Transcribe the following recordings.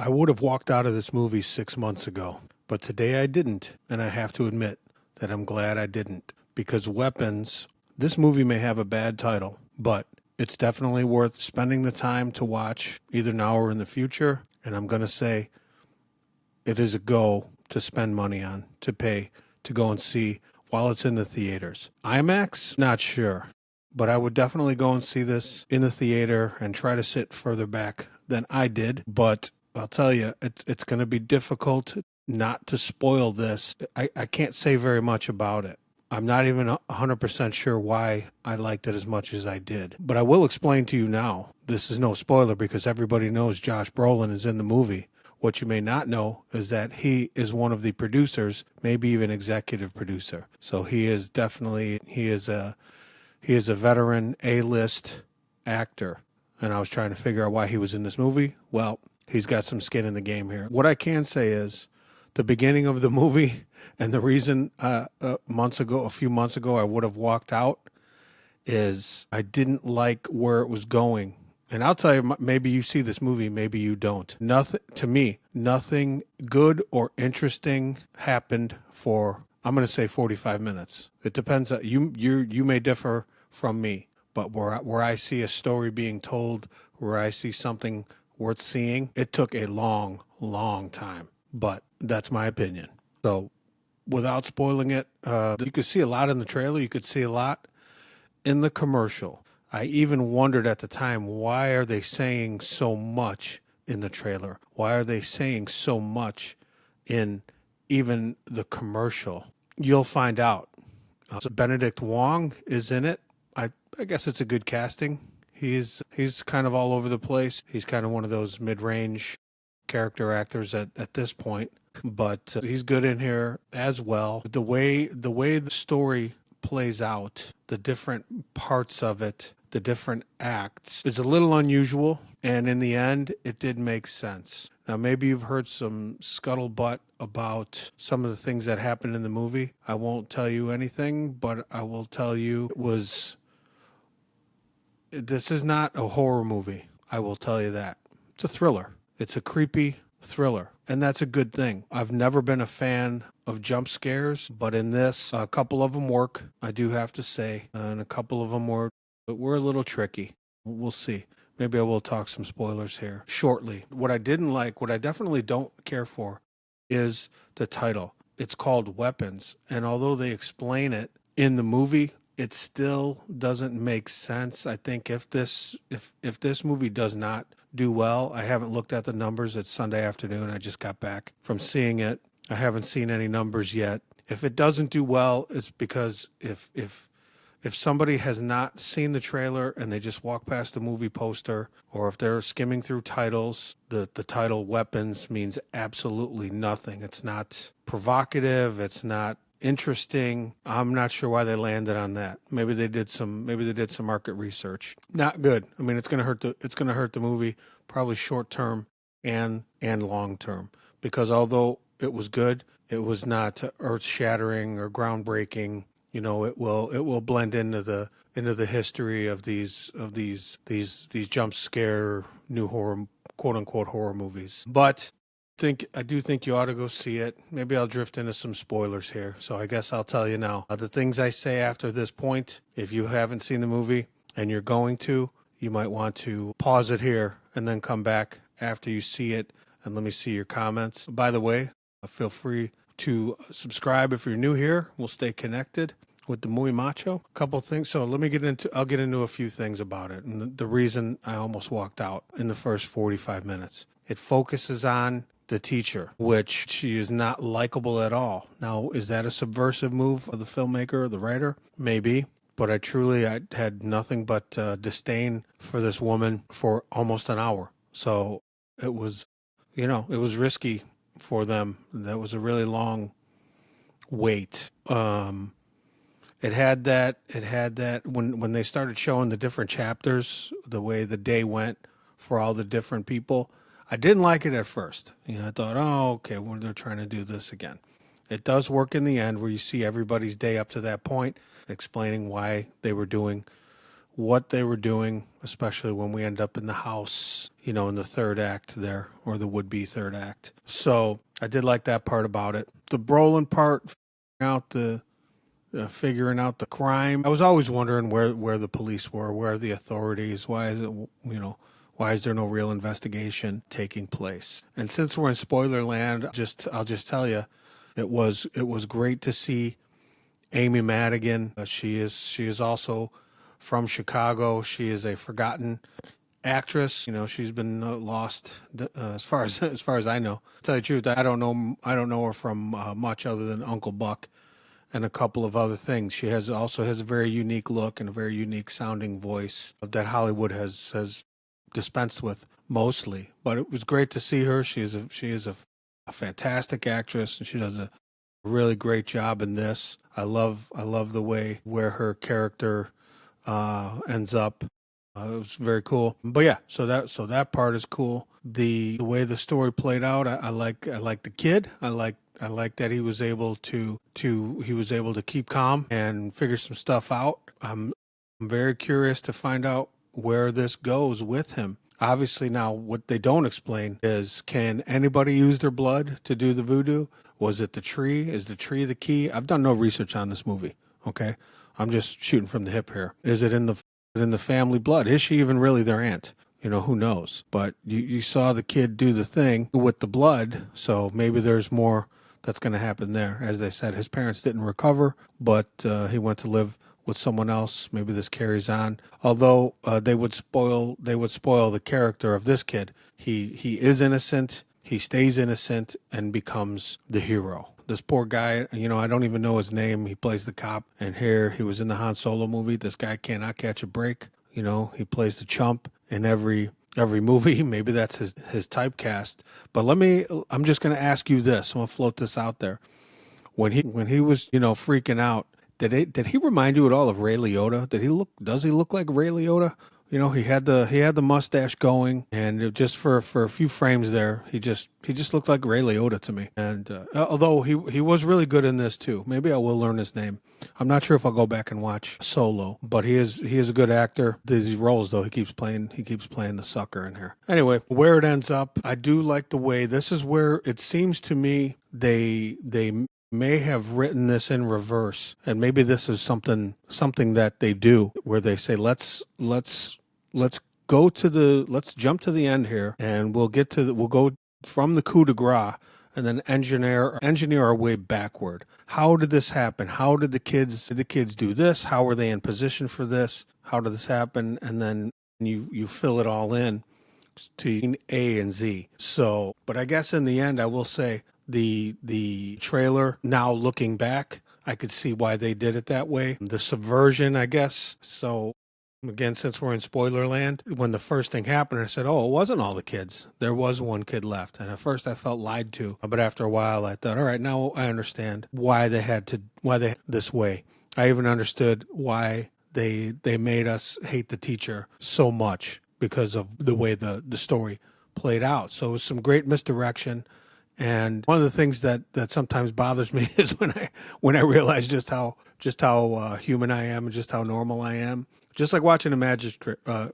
I would have walked out of this movie 6 months ago, but today I didn't, and I have to admit that I'm glad I didn't, because Weapons, this movie may have a bad title, but it's definitely worth spending the time to watch either now or in the future, and I'm going to say it is a go to spend money on, to pay, to go and see while it's in the theaters. IMAX? Not sure. But I would definitely go and see this in the theater and try to sit further back than I did. But I'll tell you, it's going to be difficult not to spoil this. I can't say very much about it. I'm not even 100% sure why I liked it as much as I did. But I will explain to you now. This is no spoiler because everybody knows Josh Brolin is in the movie. What you may not know is that he is one of the producers, maybe even executive producer. So he is a veteran A-list actor. And I was trying to figure out why he was in this movie. Well, he's got some skin in the game here. What I can say is the beginning of the movie and the reason a few months ago, I would have walked out is I didn't like where it was going. And I'll tell you, maybe you see this movie, maybe you don't. Nothing good or interesting happened for, I'm going to say 45 minutes. It depends. You may differ from me, but where I see a story being told, where I see something worth seeing, it took a long, long time. But that's my opinion. So without spoiling it, you could see a lot in the trailer. You could see a lot in the commercial. I even wondered at the time, why are they saying so much in the trailer? Why are they saying so much in even the commercial? You'll find out. So Benedict Wong is in it. I guess it's a good casting. He's kind of all over the place. He's kind of one of those mid-range character actors at this point, but he's good in here as well. The way the story plays out, the different parts of it, the different acts is a little unusual, and in the end it did make sense. Now maybe you've heard some scuttlebutt about some of the things that happened in the movie. I won't tell you anything, but I will tell you this is not a horror movie. I will tell you that. It's a thriller. It's a creepy thriller, and that's a good thing. I've never been a fan of jump scares, but in this, a couple of them work, I do have to say, and a couple of them were a little tricky. We'll see. Maybe I will talk some spoilers here shortly. What I didn't like, what I definitely don't care for, is the title. It's called Weapons, and although they explain it in the movie, it still doesn't make sense. I think if this movie does not do well, I haven't looked at the numbers. It's Sunday afternoon. I just got back from seeing it. I haven't seen any numbers yet. If it doesn't do well, it's because if somebody has not seen the trailer and they just walk past the movie poster, or if they're skimming through titles, the title Weapons means absolutely nothing. It's not provocative. It's not interesting. I'm not sure why they landed on that. Maybe they did some market research. Not good. I mean, it's going to hurt the movie probably short term and long term, because although it was good, it was not earth shattering or groundbreaking. You know, it will blend into the history of these jump scare new horror, quote unquote horror movies. But I do think you ought to go see it. Maybe I'll drift into some spoilers here, so I guess I'll tell you now. The things I say after this point, if you haven't seen the movie and you're going to, you might want to pause it here and then come back after you see it and let me see your comments. By the way, feel free to subscribe if you're new here. We'll stay connected with the Muy Macho. A couple things. So I'll get into a few things about it and the reason I almost walked out in the first 45 minutes. It focuses on the teacher, which she is not likable at all. Now, is that a subversive move of the filmmaker or the writer? Maybe. But I had nothing but disdain for this woman for almost an hour. So it was risky for them. That was a really long wait. It had that when they started showing the different chapters, the way the day went for all the different people. I didn't like it at first. I thought, oh, okay, well, they're trying to do this again. It does work in the end where you see everybody's day up to that point, explaining why they were doing what they were doing, especially when we end up in the house, in the third act there, or the would-be third act. So I did like that part about it. The Brolin part, out the figuring out the crime. I was always wondering where the police were, where are the authorities, why is it, why is there no real investigation taking place? And since we're in spoiler land, I'll just tell you, it was great to see Amy Madigan. She is also from Chicago. She is a forgotten actress. She's been lost as far as as far as I know. To tell you the truth, I don't know her from much other than Uncle Buck and a couple of other things. She also has a very unique look and a very unique sounding voice that Hollywood has dispensed with mostly. But it was great to see her. She is a fantastic actress, and she does a really great job in this. I love the way where her character ends up. It was very cool. But yeah, so that part is cool. The way the story played out, I like the kid. I like that he was able to keep calm and figure some stuff out. I'm very curious to find out where this goes with him. Obviously, now what they don't explain is, can anybody use their blood to do the voodoo? Was it the tree? Is the tree the key? I've done no research on this movie. Okay, I'm just shooting from the hip here. Is it in the family blood? Is she even really their aunt? Who knows? But you saw the kid do the thing with the blood, so maybe there's more that's going to happen there. As they said, his parents didn't recover, but he went to live with someone else. Maybe this carries on. Although they would spoil the character of this kid. He is innocent. He stays innocent and becomes the hero. This poor guy, I don't even know his name. He plays the cop, and here he was in the Han Solo movie. This guy cannot catch a break. He plays the chump in every movie. Maybe that's his typecast. But I'm just going to ask you this. I'm going to float this out there. When he was, freaking out, did he remind you at all of Ray Liotta? Does he look like Ray Liotta? He had the mustache going, and just for a few frames there, he just looked like Ray Liotta to me. And although he was really good in this too, maybe I will learn his name. I'm not sure if I'll go back and watch Solo, but he is a good actor. These roles though, he keeps playing the sucker in here. Anyway, where it ends up, I do like the way this is where it seems to me they may have written this in reverse, and maybe this is something that they do where they say let's jump to the end here, and we'll go from the coup de grace and then engineer our way backward. How did this happen? How did the kids do this? How were they in position for this? How did this happen? And then you fill it all in to A and Z. So, but I guess in the end, I will say the trailer, now looking back, I could see why they did it that way. The subversion, I guess. So again, since we're in spoiler land, when the first thing happened, I said, oh, it wasn't all the kids. There was one kid left. And at first I felt lied to. But after a while, I thought, all right, now I understand why they this way. I even understood why they made us hate the teacher so much because of the way the story played out. So it was some great misdirection. And one of the things that sometimes bothers me is when I realize just how human I am and just how normal I am. Just like watching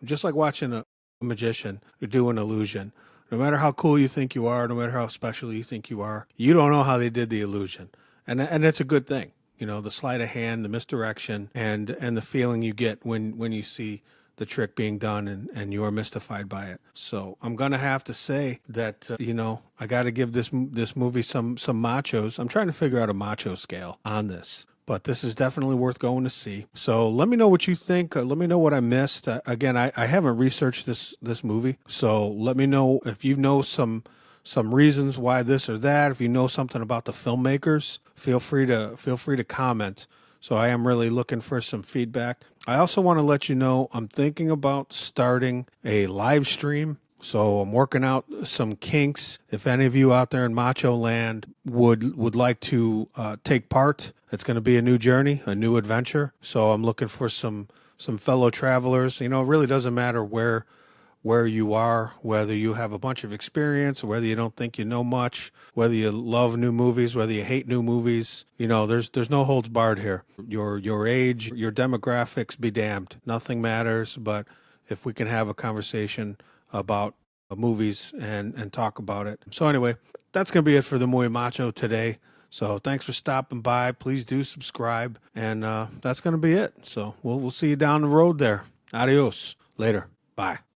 just like watching a magician do an illusion. No matter how cool you think you are, no matter how special you think you are, you don't know how they did the illusion, and it's a good thing. The sleight of hand, the misdirection, and the feeling you get when you see the trick being done and you are mystified by it. So I'm going to have to say that, I got to give this movie some machos. I'm trying to figure out a macho scale on this, but this is definitely worth going to see. So let me know what you think. Let me know what I missed. Again, I haven't researched this movie. So let me know if you know some reasons why this or that. If you know something about the filmmakers, feel free to comment. So I am really looking for some feedback. I also want to let you know I'm thinking about starting a live stream. So I'm working out some kinks. If any of you out there in Macho Land would like to take part, it's going to be a new journey, a new adventure. So I'm looking for some fellow travelers. It really doesn't matter where where you are, whether you have a bunch of experience or whether you don't think you know much, whether you love new movies, whether you hate new movies. There's no holds barred here. Your age, your demographics, be damned. Nothing matters, but if we can have a conversation about movies and talk about it. So anyway, that's going to be it for the Muy Macho today. So thanks for stopping by. Please do subscribe, and that's going to be it. So we'll see you down the road there. Adios. Later. Bye.